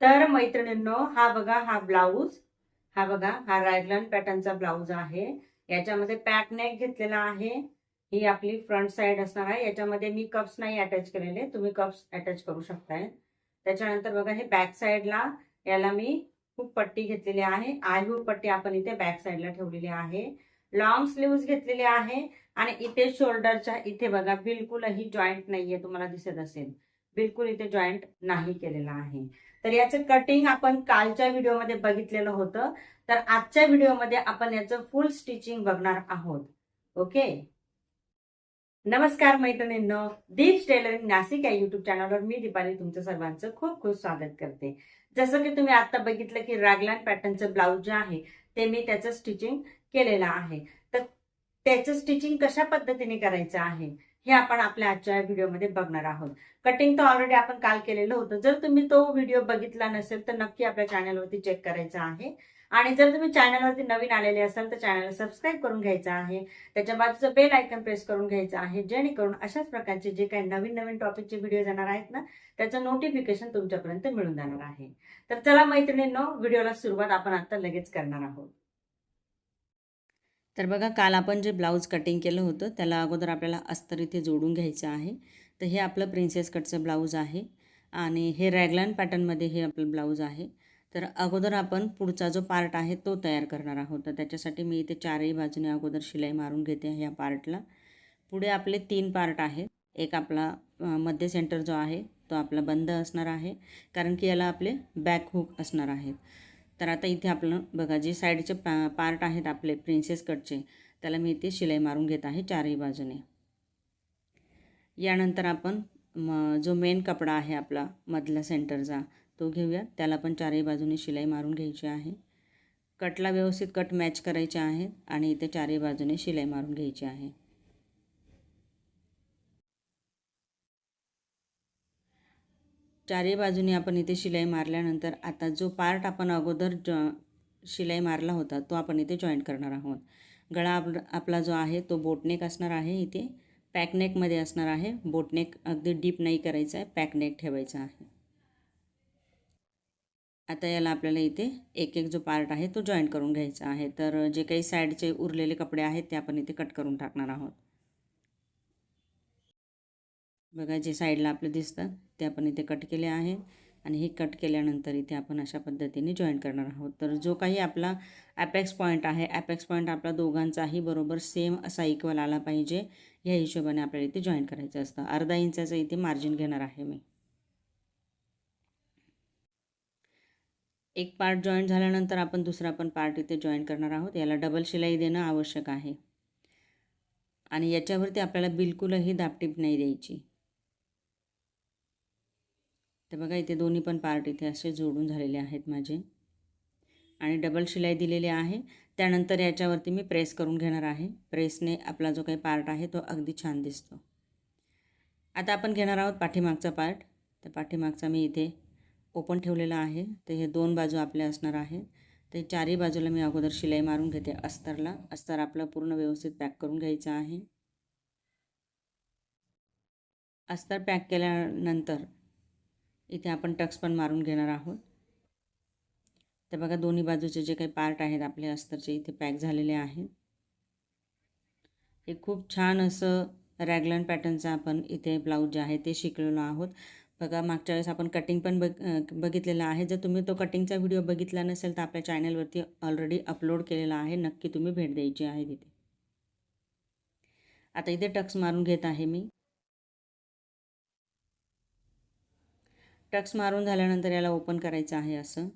तर मैत्रिणींनो, हा बघा हा ब्लाऊज, हा बघा हा रॅगलन पॅटर्नचा ब्लाऊज आहे. याच्यामध्ये पॅक नेक घेतलेला आहे. ही आपली फ्रंट साइड असणार आहे. याच्यामध्ये मी कप्स नाही अटॅच केलेले, तुम्ही कप्स अटॅच करू शकताय. त्याच्यानंतर बघा हे बॅक साइडला याला मी खूप पट्टी घेतलेली आहे. आय पट्टी आपण इथे बॅक साइडला ठेवलेली आहे. लॉंग स्लीव्ज घेतलेली आहे आणि इथे शोल्डरच्या इथे बघा बिलकुलही जॉईंट नाहीये, तुम्हाला दिसत असेल. बिलकुल इथे जॉईंट नाही केलेला आहे. तर याचं कटिंग आपण कालच्या व्हिडिओमध्ये बघितलेलं होतं. तर आजच्या व्हिडिओमध्ये आपण याचं फुल स्टिचिंग बघणार आहोत. ओके. नमस्कार मैत्रिणींनो, दीप्स टेलरिंग नाशिक या युट्यूब चॅनलवर मी दीपाली तुमचं सर्वांचं खूप खूप स्वागत करते. जसं की तुम्ही आता बघितलं की रॅगलन पॅटर्नचं ब्लाऊज जे आहे ते मी त्याचं स्टिचिंग केलेलं आहे. तर त्याचं स्टिचिंग कशा पद्धतीने करायचं आहे हे आपण आपल्या आजच्या व्हिडिओमध्ये बघणार आहोत. कटिंग तर ऑलरेडी आपण काल केलेलं होतं. जर तुम्ही तो व्हिडिओ बघितला नसेल तर नक्की आपल्या चॅनलवरती चेक करायचं आहे. आणि जर तुम्ही चॅनलवरती नवीन आलेले असाल तर चॅनल सबस्क्राईब करून घ्यायचं आहे. त्याच्या बाजूचं बेल आयकॉन प्रेस करून घ्यायचं आहे, जेणेकरून अशाच प्रकारचे जे काही नवीन नवीन टॉपिकचे व्हिडिओ येणार आहेत ना, त्याचं नोटिफिकेशन तुमच्यापर्यंत मिळून जाणार आहे. तर चला मैत्रिणींनो, व्हिडिओला सुरुवात आपण आता लगेच करणार आहोत. तर बघा, काल आपण जे ब्लाऊज कटिंग केलं होतं त्याला अगोदर आपल्याला अस्तर इथे जोडून घ्यायचं आहे. तर हे आपलं प्रिन्सेस कटचं ब्लाऊज आहे आणि हे रॅगलन पॅटर्नमध्ये हे आपलं ब्लाऊज आहे. तर अगोदर आपण पुढचा जो पार्ट आहे तो तयार करणार आहोत. तर त्याच्यासाठी मी इथे चारही बाजूने अगोदर शिलाई मारून घेते ह्या पार्टला. पुढे आपले 3 पार्ट आहेत. एक आपला मध्य सेंटर जो आहे तो आपला बंद असणार आहे, कारण की याला आपले बॅक हुक असणार आहेत. तर आता इथे आपलं बघा, जे साईडचे पार्ट आहेत आपले प्रिन्सेस कटचे, त्याला मी इथे शिलाई मारून घेत आहे चारही बाजूने. यानंतर आपण जो मेन कपडा आहे आपला मधला सेंटरचा तो घेऊया. त्याला पण चारही बाजूने शिलाई मारून घ्यायची आहे. कटला व्यवस्थित कट मॅच करायचे आहेत आणि इथे चारही बाजूने शिलाई मारून घ्यायची आहे. चारही बाजूने आपण इथे शिलाई मारल्यानंतर आता जो पार्ट आपण अगोदर शिलाई मारला होता तो आपण इथे जॉईंट करणार आहोत. गळा आपला जो आहे तो बोटनेक असणार आहे. इथे पॅकनेकमध्ये असणार आहे. बोटनेक अगदी डीप नाही करायचा आहे, पॅकनेक ठेवायचा आहे. आता याला आपल्याला इथे एक एक जो पार्ट आहे तो जॉईंट करून घ्यायचा आहे. तर जे काही साईडचे उरलेले कपडे आहेत ते आपण इथे कट करून टाकणार आहोत. बघा, जे साईडला आपले दिसतात ते आपण इथे कट केले आहेत आणि हे कट केल्यानंतर इथे आपण अशा पद्धतीने जॉईन करणार आहोत. तर जो काही आपला ॲपेक्स पॉईंट आहे, ॲपेक्स पॉईंट आपला दोघांचाही बरोबर सेम असा इक्वल आला पाहिजे, या हिशोबाने आपल्याला इथे जॉईन करायचं असतं. अर्धा इंचाचं इथे मार्जिन घेणार आहे मी. एक पार्ट जॉईन झाल्यानंतर आपण दुसरा पण पार्ट इथे जॉईन करणार आहोत. याला डबल शिलाई देणं आवश्यक आहे आणि याच्यावरती आपल्याला बिलकुलही दाबटीप नाही द्यायची. तर बघा, इथे दोन्ही पण पार्ट इथे असे जोडून झालेले आहेत माझे आणि डबल शिलाई दिलेली आहे. त्यानंतर याच्यावरती मी प्रेस करून घेणार आहे. प्रेसने आपला जो काही पार्ट आहे तो अगदी छान दिसतो. आता आपण घेणार आहोत पाठीमागचा पार्ट. तर पाठीमागचा मी इथे ओपन ठेवलेला आहे. तर हे 2 बाजू आपल्या असणार आहेत. तर चारही बाजूला मी अगोदर शिलाई मारून घेते अस्तरला. अस्तर आपलं पूर्ण व्यवस्थित पॅक करून घ्यायचं आहे. अस्तर पॅक केल्यानंतर इथे आपण टक्स पण मारून घेणार आहोत. तर बघा, दोन्ही बाजूचे जे काही पार्ट आहेत आपले अस्तरचे इथे पॅक झालेले आहेत. हे खूप छान असं रॅगलन पॅटर्नचं आपण इथे ब्लाऊज जे आहे ते शिकलेलो आहोत. बघा, मागच्या वेळेस आपण कटिंग पण बघितलेलं आहे. जर तुम्ही तो कटिंगचा व्हिडिओ बघितला नसेल तर आपल्या चॅनलवरती ऑलरेडी अपलोड केलेला आहे, नक्की तुम्ही भेट द्यायची आहे तिथे. आता इथे टक्स मारून घेत आहे मी. टक्स मारून झाल्यानंतर याला ओपन करायचं आहे असं.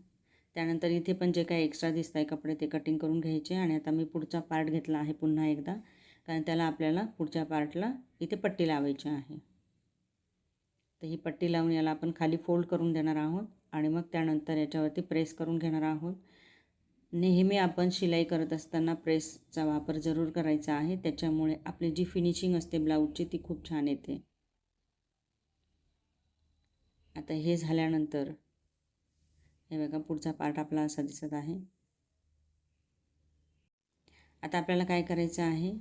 त्यानंतर इथे पण जे काही एक्स्ट्रा दिसत आहे कपडे ते कटिंग करून घ्यायचे आणि आता मी पुढचा पार्ट घेतला आहे पुन्हा एकदा, कारण त्याला आपल्याला पुढच्या पार्टला इथे पट्टी लावायची आहे. तर ही पट्टी लावून याला आपण खाली फोल्ड करून देणार आहोत आणि मग त्यानंतर याच्यावरती प्रेस करून घेणार आहोत. नेहमी आपण शिलाई करत असताना प्रेसचा वापर जरूर करायचा आहे, त्याच्यामुळे आपली जी फिनिशिंग असते ब्लाऊजची ती खूप छान येते. आता हे झाल्यानंतर हे बघा, पुढचा पार्ट आपला असा दिसत आहे. आता आपल्याला काय करायचं आहे,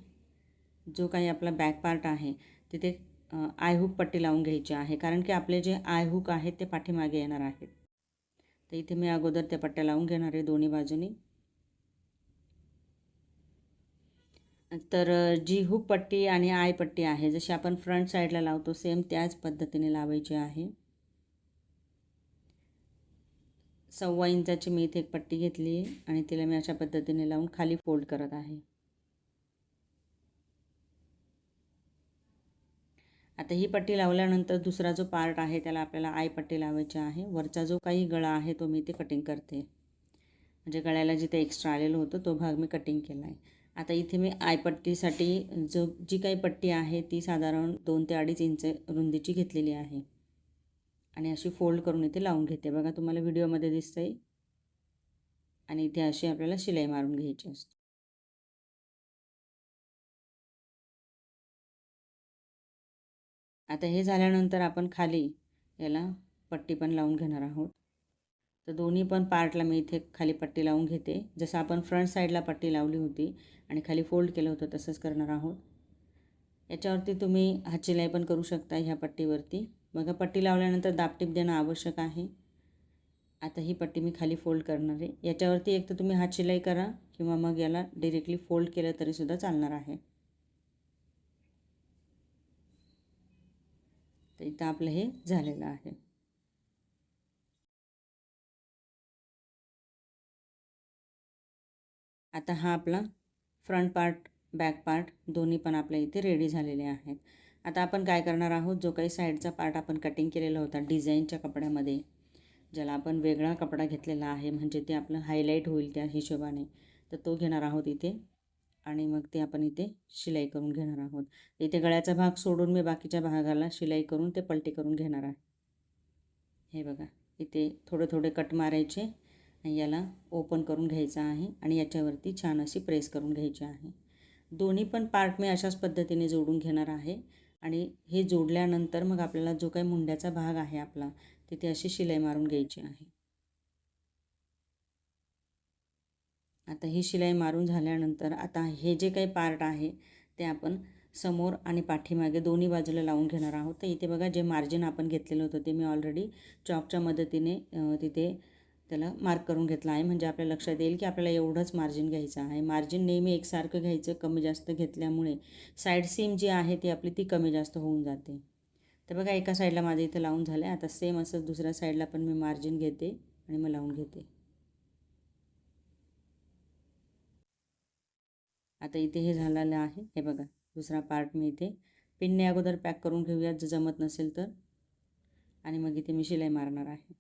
जो काही आपला बॅक पार्ट आहे तिथे आय हुक पट्टी लावून घ्यायची आहे, कारण की आपले जे आय हुक आहेत ते पाठीमागे येणार आहेत. तर इथे मी अगोदर त्या पट्ट्या लावून घेणार आहे दोन्ही बाजूनी. तर जी हुक पट्टी आणि आय पट्टी आहे जशी आपण फ्रंट साईडला लावतो सेम त्याच पद्धतीने लावायची आहे. 1.25 इंचाची मी इथे एक पट्टी घेतली आहे आणि तिला मी अशा पद्धतीने लावून खाली फोल्ड करत आहे. आता ही पट्टी लावल्यानंतर दुसरा जो पार्ट आहे त्याला आपल्याला आय पट्टी लावायची आहे. वरचा जो काही गळा आहे तो मी इथे कटिंग करते, म्हणजे गळ्याला जिथे एक्स्ट्रा आलेलं होतं तो भाग मी कटिंग केला आहे. आता इथे मी आय पट्टीसाठी जी काही पट्टी आहे ती साधारण 2 ते 2.5 इंच रुंदीची घेतलेली आहे आणि अशी फोल्ड करून इथे लावून घेते. बघा तुम्हाला व्हिडिओमध्ये दिसतंय. आणि इथे अशी आपल्याला शिलाई मारून घ्यायची असते. आता हे झाल्यानंतर आपण खाली याला पट्टी पण लावून घेणार आहोत. तर दोन्ही पण पार्टला मी इथे खाली पट्टी लावून घेते. जसं आपण फ्रंट साईडला पट्टी लावली होती आणि खाली फोल्ड केलं होतं तसंच करणार आहोत. याच्यावरती तुम्ही हातशिलाई पण करू शकता ह्या पट्टीवरती. बघा पट्टी लावल्यानंतर दाबटीप देणं आवश्यक आहे. आता ही पट्टी मी खाली फोल्ड करणार आहे. याच्यावरती एक तर तुम्ही हातशिलाई करा किंवा मग याला डिरेक्टली फोल्ड केलं तरीसुद्धा चालणार आहे. तर इथं आपलं हे झालेलं आहे. आता हा आपला फ्रंट पार्ट बॅक पार्ट दोन्ही पण आपल्या इथे रेडी झालेले आहेत. आता आपण काय करणार आहोत, जो काही साईडचा पार्ट आपण कटिंग केलेला होता डिझाईनच्या कपड्यामध्ये, ज्याला आपण वेगळा कपडा घेतलेला आहे म्हणजे ते आपलं हायलाईट होईल त्या हिशोबाने, तर तो घेणार आहोत इथे आणि मग ते आपण इथे शिलाई करून घेणार आहोत. इथे गळ्याचा भाग सोडून मी बाकीच्या भागाला शिलाई करून ते पलटी करून घेणार आहे. हे बघा इथे थोडे थोडे कट मारायचे आणि याला ओपन करून घ्यायचं आहे आणि याच्यावरती छान अशी प्रेस करून घ्यायची आहे. दोन्ही पण पार्ट मी अशाच पद्धतीने जोडून घेणार आहे आणि हे जोडल्यानंतर मग आपल्याला जो काही मुंड्याचा भाग आहे आपला तिथे अशी शिलाई मारून घ्यायची आहे. आता ही शिलाई मारून झाल्यानंतर आता हे जे काही पार्ट आहे ते आपण समोर आणि पाठीमागे दोन्ही बाजूला लावून घेणार आहोत. तर इथे बघा जे मार्जिन आपण घेतलेलं होतं ते मी ऑलरेडी चॉकच्या मदतीने तिथे त्याला मार्क करून घेतला आहे, म्हणजे आपल्या लक्षात येईल की आपल्याला एवढंच मार्जिन घ्यायचं आहे. मार्जिन नेहमी एकसारखं घ्यायचं, कमी जास्त घेतल्यामुळे साईड सीम जी आहे ती आपली ती कमी जास्त होऊन जाते. तर बघा एका साईडला माझं इथं लावून झालं आहे. आता सेम असं दुसऱ्या साईडला पण मी मार्जिन घेते आणि मग लावून घेते. आता इथे हे झालेलं आहे. हे बघा दुसरा पार्ट मी इथे पिनने अगोदर पॅक करून घेऊयात जर जमत नसेल तर, आणि मग इथे मी शिलाई मारणार आहे.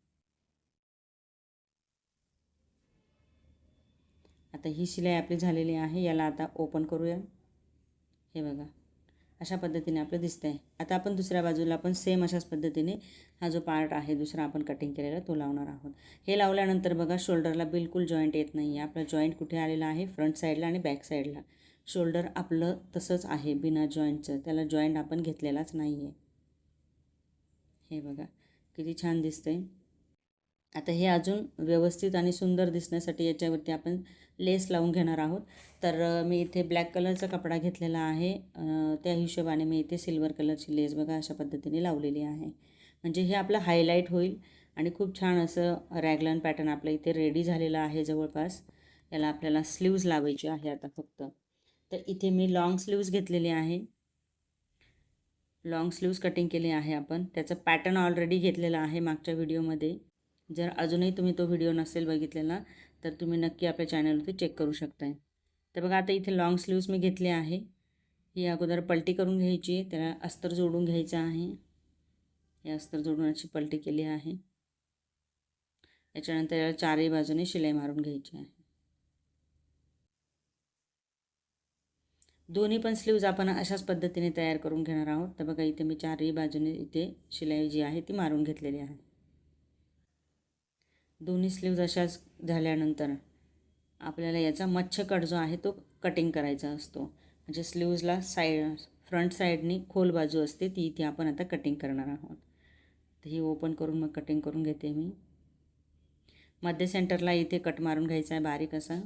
आता ही शिलाई आपली झालेली आहे. याला आता ओपन करूया. हे बघा अशा पद्धतीने आपलं दिसतं आहे. आता आपण दुसऱ्या बाजूला पण सेम अशाच पद्धतीने हा जो पार्ट आहे दुसरा आपण कटिंग केलेला तो लावणार आहोत. हे लावल्यानंतर बघा शोल्डरला बिलकुल जॉईंट येत नाही आहे. आपला जॉईंट कुठे आलेला आहे, फ्रंट साईडला आणि बॅक साईडला. शोल्डर आपलं तसंच आहे बिना जॉईंटचं, त्याला जॉईंट आपण घेतलेलाच नाही आहे. हे बघा किती छान दिसतंय. आता हे अजून व्यवस्थित आणि सुंदर दिसण्यासाठी याच्यावरती आपण लेस लावून घेणार आहोत. तर मी इथे ब्लॅक कलरचा कपडा घेतलेला आहे, त्या हिशोबाने मी इथे सिल्वर कलरची लेस बघा अशा पद्धतीने लावलेली आहे. म्हणजे हे आपलं हायलाईट होईल आणि खूप छान असं रॅगलन पॅटर्न आपलं इथे रेडी झालेलं आहे जवळपास. याला आपल्याला स्लीव्ज लावायची आहे आता फक्त. तर इथे मी लॉंग स्लीव्ज घेतलेली आहे. लॉंग स्लीव्ज कटिंग केली आहे आपण. त्याचं पॅटर्न ऑलरेडी घेतलेलं आहे मागच्या व्हिडिओमध्ये. जर अजूनही तुम्ही तो व्हिडिओ नसेल बघितलेला तर तुम्ही नक्की आपल्या चॅनलवरती चेक करू शकताय. तर बघा आता इथे लॉंग स्लीव्ज मी घेतले आहे. ही अगोदर पलटी करून घ्यायची, त्याला अस्तर जोडून घ्यायचं आहे. हे अस्तर जोडून अशी पलटी केली आहे. याच्यानंतर याला चारही बाजूने शिलाई मारून घ्यायची आहे. दोन्ही पण स्लीव्ज आपण अशाच पद्धतीने तयार करून घेणार आहोत. तर बघा इथे मी चारही बाजूने इथे शिलाई जी आहे ती मारून घेतलेली आहे. दोन्ही स्लीव्ज अशाच झाल्यानंतर आपल्याला याचा मच्छकट जो आहे तो कटिंग करायचा असतो. म्हणजे स्लीव्जला फ्रंट साईडनी खोल बाजू असते ती इथे आपण आता कटिंग करणार आहोत. तर ही ओपन करून मग कटिंग करून घेते मी. मध्य सेंटरला इथे कट मारून घ्यायचा आहे बारीक असा,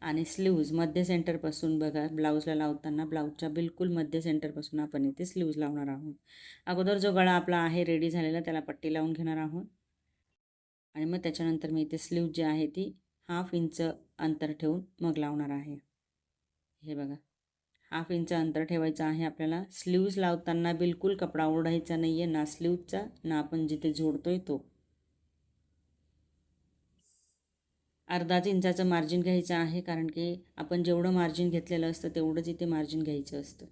आणि स्लीव्ज मध्य सेंटरपासून बघा ब्लाऊजला लावताना ब्लाऊजच्या बिलकुल मध्य सेंटरपासून आपण इथे स्लीव्ज लावणार आहोत. अगोदर जो गळा आपला आहे रेडी झालेला त्याला पट्टी लावून घेणार आहोत. आणि मग त्याच्यानंतर मी इथे स्लीव जी आहे ती 1/2 इंच अंतर ठेवून मग लावणार आहे. हे बघा, 1/2 इंच अंतर ठेवायचं आहे आपल्याला. स्लीव्ज लावताना बिलकुल कपडा ओढायचा नाही आहे, ना स्लीवचा ना आपण जिथे जोडतोय तो. अर्धाच इंचाचं मार्जिन घ्यायचं आहे, कारण की आपण जेवढं मार्जिन घेतलेलं असतं तेवढंच इथे मार्जिन घ्यायचं असतं.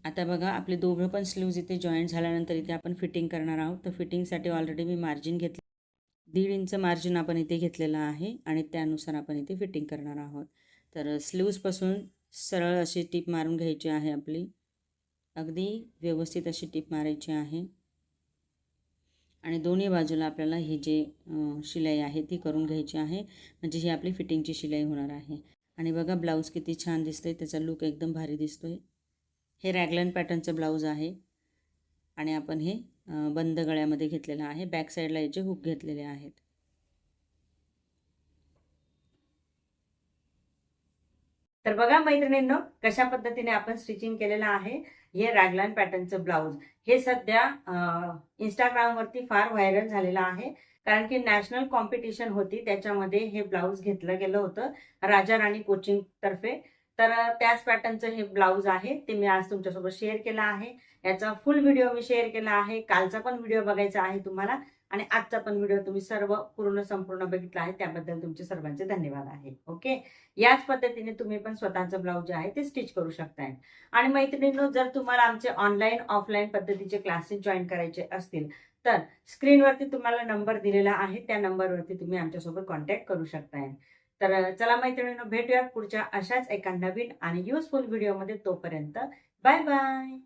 आता बघा, आपले दोघं पण स्लीव्ज इथे जॉईंट झाल्यानंतर इथे आपण फिटिंग करणार आहोत. तर फिटिंगसाठी ऑलरेडी मी मार्जिन घेतलं, 1.5 इंच मार्जिन आपण इथे घेतलेलं आहे आणि त्यानुसार आपण इथे फिटिंग करणार आहोत. तर स्लीव्जपासून सरळ अशी टीप मारून घ्यायची आहे आपली. अगदी व्यवस्थित अशी टीप मारायची आहे आणि दोन्ही बाजूला आपल्याला ही जे शिलाई आहे ती करून घ्यायची आहे, म्हणजे ही आपली फिटिंगची शिलाई होणार आहे. आणि बघा, ब्लाऊज किती छान दिसतोय, त्याचा लुक एकदम भारी दिसतोय. हे रॅगलन पॅटर्नचं ब्लाऊज आहे आणि आपण हे बंद गळ्यामध्ये घेतलेलं आहे. बॅक साईडला याचे हुक घेतलेले आहेत. तर बघा मैत्रिणींनो, कशा पद्धतीने आपण स्टिचिंग केलेलं आहे हे रॅगलन पॅटर्नचं ब्लाऊज. हे सध्या इंस्टाग्रामवरती फार व्हायरल झालेलं आहे, कारण की नॅशनल कॉम्पिटिशन होती, त्याच्यामध्ये हे ब्लाऊज घेतलं गेलं होतं राजा राणी कोचिंग तर्फे. तर त्याच पॅटर्नचं हे ब्लाऊज आहे, ते मी आज तुमच्यासोबत शेअर केलं आहे. याचा फुल व्हिडिओ मी शेअर केला आहे. कालचा पण व्हिडिओ बघायचा आहे तुम्हाला, आणि आजचा पण व्हिडिओ तुम्ही सर्व पूर्ण संपूर्ण बघितला आहे, त्याबद्दल तुमचे सर्वांचे धन्यवाद आहे. ओके, याच पद्धतीने तुम्ही पण स्वतःचं ब्लाऊज जे आहे ते स्टिच करू शकताय. आणि मैत्रिणींनो, जर तुम्हाला आमचे ऑनलाईन ऑफलाईन पद्धतीचे क्लासेस जॉईन करायचे असतील तर स्क्रीनवरती तुम्हाला नंबर दिलेला आहे, त्या नंबरवरती तुम्ही आमच्यासोबत कॉन्टॅक्ट करू शकताय. तर चला मैत्रिणींनो, भेटूयात पुढच्या अशाच एका नवीन आणि युजफुल व्हिडिओमध्ये. तोपर्यंत बाय बाय.